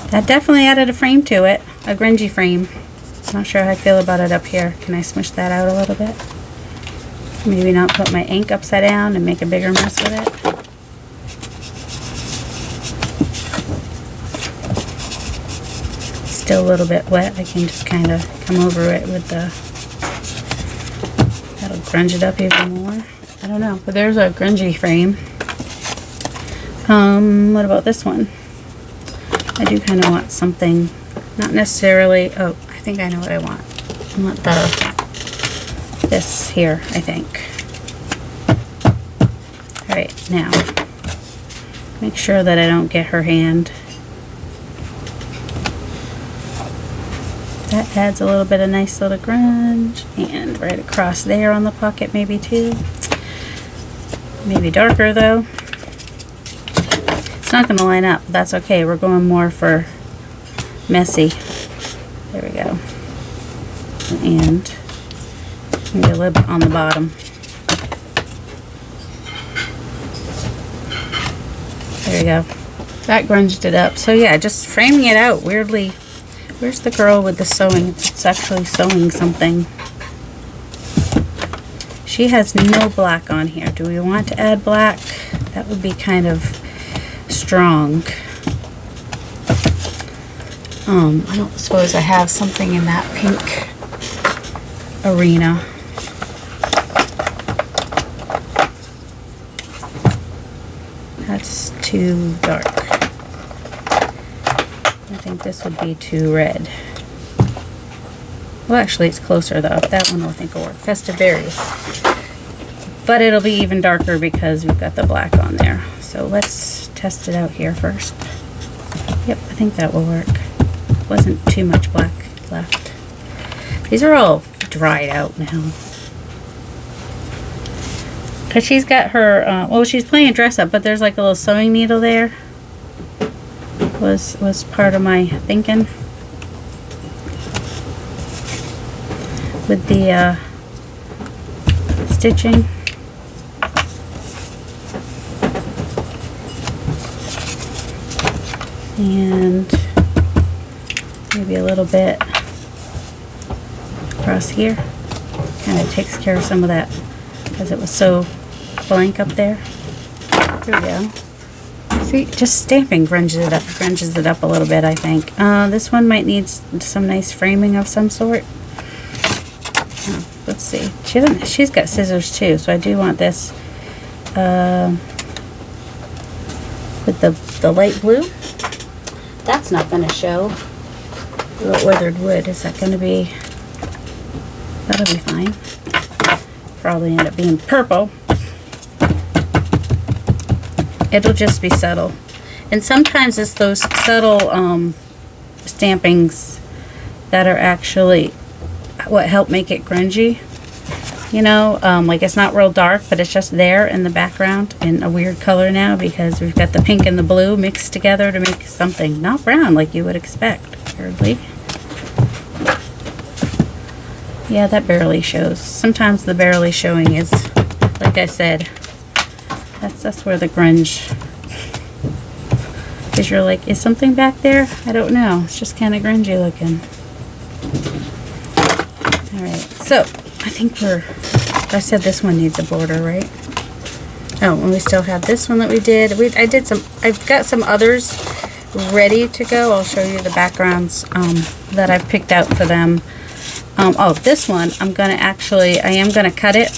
That definitely added a frame to it, a grungy frame. Not sure how I feel about it up here. Can I smush that out a little bit? Maybe not put my ink upside down and make a bigger mess with it. It's still a little bit wet. I can just kind of come over it with the, that'll grunge it up even more. I don't know, but there's a grungy frame. What about this one? I do kind of want something, not necessarily, oh, I think I know what I want. I want this here, I think. All right, now, make sure that I don't get her hand. That adds a little bit of nice little grunge, and right across there on the pocket maybe too. Maybe darker though. It's not going to line up, but that's okay. We're going more for messy. There we go. And maybe a little bit on the bottom. There we go. That grunged it up. So yeah, just framing it out weirdly. Where's the girl with the sewing? It's actually sewing something. She has no black on here. Do we want to add black? That would be kind of strong. I don't suppose I have something in that pink arena. That's too dark. I think this would be too red. Well, actually, it's closer though. That one I think will work. Festive Berries. But it'll be even darker because we've got the black on there. So let's test it out here first. Yep, I think that will work. Wasn't too much black left. These are all dried out now. Because she's got her, well, she's playing dress up, but there's like a little sewing needle there. Was part of my thinking. With the stitching. And maybe a little bit across here. Kind of takes care of some of that because it was so blank up there. There we go. See, just stamping grunges it up a little bit, I think. This one might need some nice framing of some sort. Let's see. She's got scissors too, so I do want this with the light blue. That's not going to show. Weathered wood. Is that going to be? That'll be fine. Probably end up being purple. It'll just be subtle. And sometimes it's those subtle stampings that are actually what help make it grungy. You know, like it's not real dark, but it's just there in the background in a weird color now because we've got the pink and the blue mixed together to make something not brown like you would expect, weirdly. Yeah, that barely shows. Sometimes the barely showing is, like I said, that's where the grunge, because you're like, is something back there? I don't know. It's just kind of grungy looking. Alright, so I think I said this one needs a border, right? Oh, and we still have this one that we did. I've got some others ready to go. I'll show you the backgrounds that I've picked out for them. Oh, this one, I am going to cut it.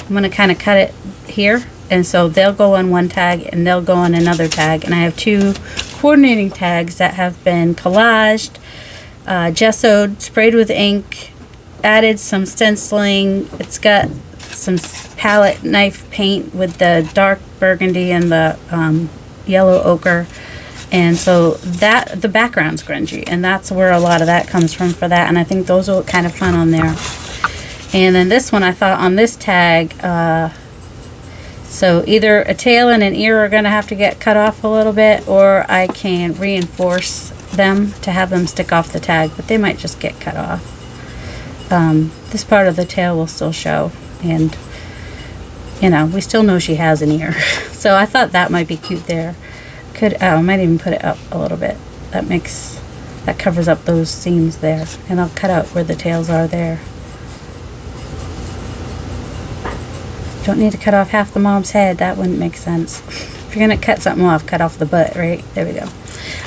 I'm going to kind of cut it here. And so they'll go on one tag and they'll go on another tag. And I have two coordinating tags that have been collaged gessoed, sprayed with ink, added some stenciling. It's got some palette knife paint with the dark burgundy and the yellow ochre. And so that the background's grungy, and that's where a lot of that comes from for that. And I think those will look kind of fun on there. And then this one, I thought on this tag, so either a tail and an ear are going to have to get cut off a little bit, or I can reinforce them to have them stick off the tag, but they might just get cut off. This part of the tail will still show, and you know, we still know she has an ear. So I thought that might be cute there. I might even put it up a little bit. That covers up those seams there, and I'll cut out where the tails are there. Don't need to cut off half the mom's head. That wouldn't make sense. If you're gonna cut something off, cut off the butt, right? There we go.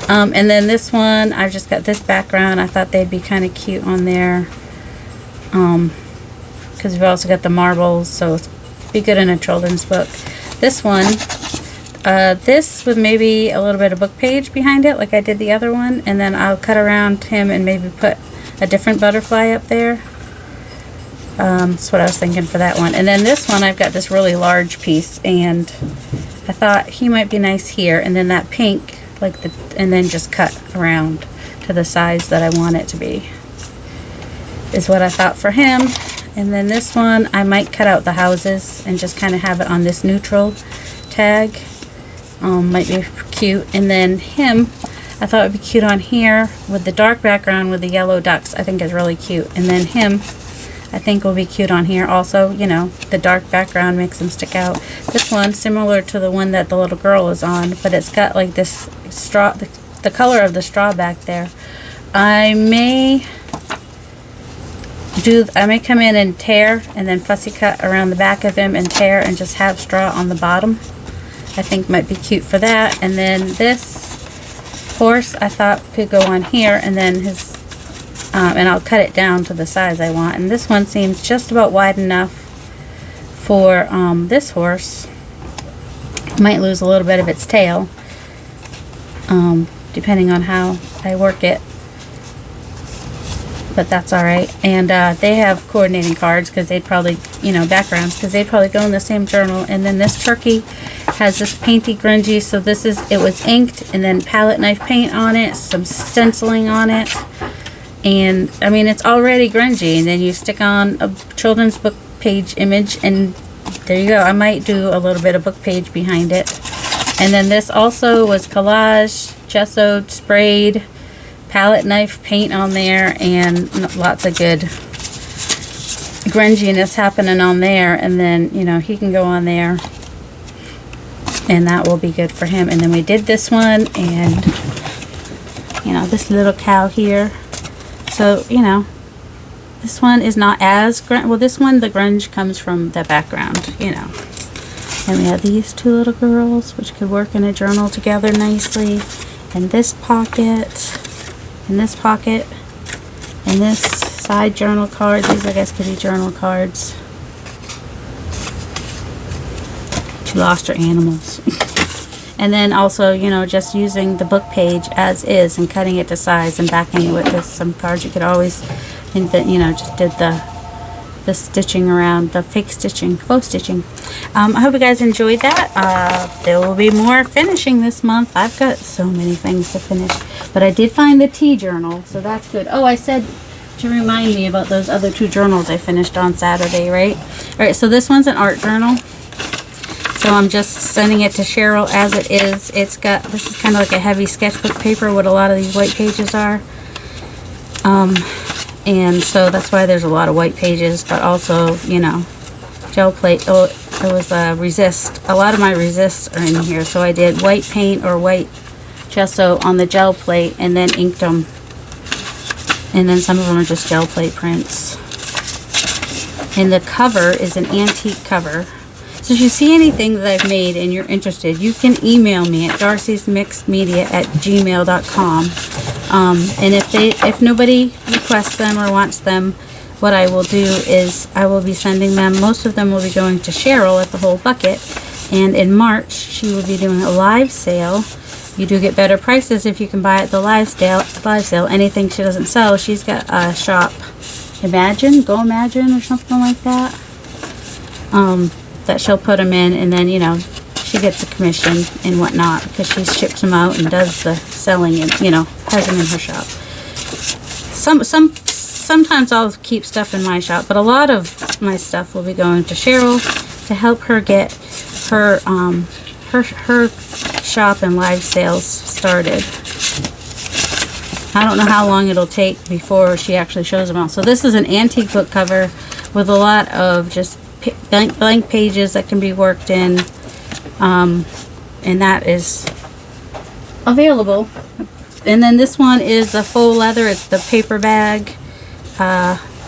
And then this one, I've just got this background. I thought they'd be kind of cute on there. Because we've also got the marbles, so it'd be good in a children's book. This one, this with maybe a little bit of book page behind it, like I did the other one, and then I'll cut around him and maybe put a different butterfly up there. That's what I was thinking for that one. And then this one, I've got this really large piece, and I thought he might be nice here, and then that pink, and then just cut around to the size that I want it to be, is what I thought for him. And then this one, I might cut out the houses and just kind of have it on this neutral tag. Might be cute. And then him, I thought it would be cute on here with the dark background with the yellow ducks. I think is really cute. And then him, I think will be cute on here also. You know, the dark background makes them stick out. This one, similar to the one that the little girl is on, but it's got like this straw, the color of the straw back there. I may come in and tear, and then fussy cut around the back of him and tear, and just have straw on the bottom. I think might be cute for that. And then this horse I thought could go on here, and then his and I'll cut it down to the size I want. And this one seems just about wide enough for this horse. Might lose a little bit of its tail, depending on how I work it, but that's alright. And they have coordinating cards, because they'd probably, backgrounds, because they'd probably go in the same journal. And then this turkey has this painty grungy, so it was inked and then palette knife paint on it, some stenciling on it, and I mean, it's already grungy, and then you stick on a children's book page image, and there you go. I might do a little bit of book page behind it. And then this also was collage, gessoed, sprayed, palette knife paint on there, and lots of good grunginess happening on there. And then, he can go on there, and that will be good for him. And then we did this one, and this little cow here. So, this one is not as grunge. Well, this one, the grunge comes from the background, And we have these two little girls, which could work in a journal together nicely. And this pocket, and this pocket, and this side journal card. These, I guess, could be journal cards. She lost her animals. And then also, just using the book page as is and cutting it to size and backing it with some cards. You could always, just did the stitching around, the fake stitching, faux stitching. I hope you guys enjoyed that. There will be more finishing this month. I've got so many things to finish. But I did find the tea journal, so that's good. Oh, I said to remind me about those other two journals I finished on Saturday, right? All right, so this one's an art journal. So I'm just sending it to Cheryl as it is. This is kind of like a heavy sketchbook paper, what a lot of these white pages are. And so that's why there's a lot of white pages, but also, gel plate. Oh, it was resist. A lot of my resists are in here. So I did white paint or white gesso on the gel plate and then inked them. And then some of them are just gel plate prints. And the cover is an antique cover. So if you see anything that I've made and you're interested, you can email me at darcysmixedmedia@gmail.com. And if nobody requests them or wants them, what I will do is I will be sending them. Most of them will be going to Cheryl at the Whole Bucket. And in March, she will be doing a live sale You do get better prices if you can buy at the live sale. Anything she doesn't sell, she's got a shop, Go Imagine or something like that. That she'll put them in, and then, you know, she gets a commission and whatnot because she ships them out and does the selling and, you know, has them in her shop. Sometimes I'll keep stuff in my shop, but a lot of my stuff will be going to Cheryl to help her get her her shop and live sales started. I don't know how long it'll take before she actually shows them out. So this is an antique book cover with a lot of just blank pages that can be worked in, and that is available. And then this one is the faux leather. It's the paper bag.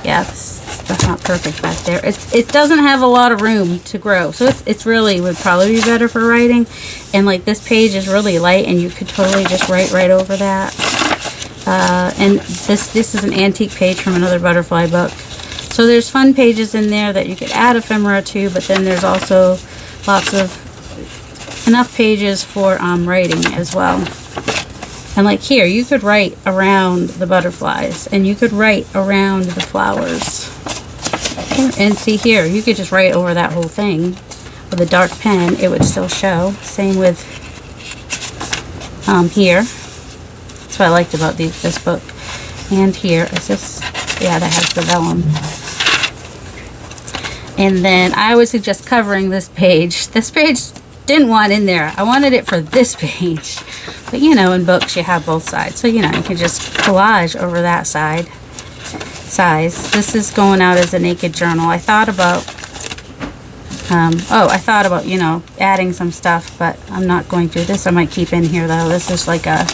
Yeah, that's not perfect back there. It doesn't have a lot of room to grow, so it's really would probably be better for writing. And like this page is really light, and you could totally just write right over that. And this is an antique page from another butterfly book. So there's fun pages in there that you could add ephemera to, but then there's also lots of enough pages for writing as well. And like here, you could write around the butterflies, and you could write around the flowers. And see here, you could just write over that whole thing with a dark pen. It would still show. Same with here. That's what I liked about this book. And here is this, yeah, that has the vellum. And then I would suggest covering this page. This page didn't want in there. I wanted it for this page. But you know, in books you have both sides. So you know, you can just collage over that side. Size. This is going out as a naked journal. I thought about you know, adding some stuff, but I'm not going to. This I might keep in here though. This is like a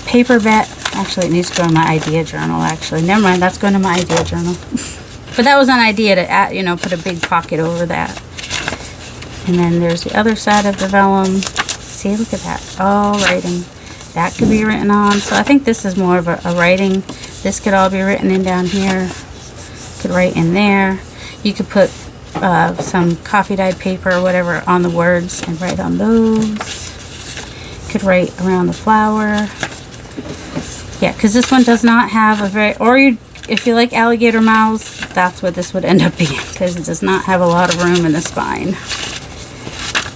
paperback. Actually, it needs to go in my idea journal. Actually, never mind. That's going to my idea journal. But that was an idea to add, you know, put a big pocket over that. And then there's the other side of the vellum. See, look at that. All writing. That could be written on. So I think this is more of a writing. This could all be written in down here. You could write in there. You could put some coffee dyed paper or whatever on the words and write on those. You could write around the flower. Yeah, because this one does not have a very, or you, if you like alligator mouths, that's what this would end up being, because it does not have a lot of room in the spine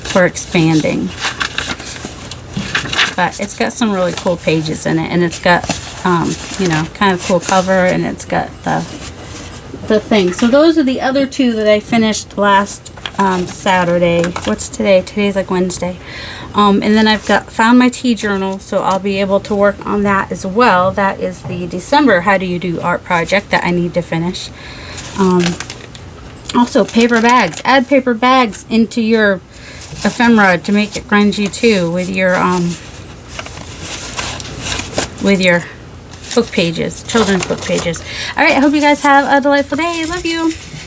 for expanding. But it's got some really cool pages in it, and it's got, you know, kind of cool cover, and it's got the thing. So those are the other two that I finished last Saturday. What's today? Today's like Wednesday. And then I've found my tea journal, so I'll be able to work on that as well. That is the December How Do You Do art project that I need to finish. Also, paper bags. Add paper bags into your ephemera to make it grungy too, with your book pages, children's book pages. All right, I hope you guys have a delightful day. Love you.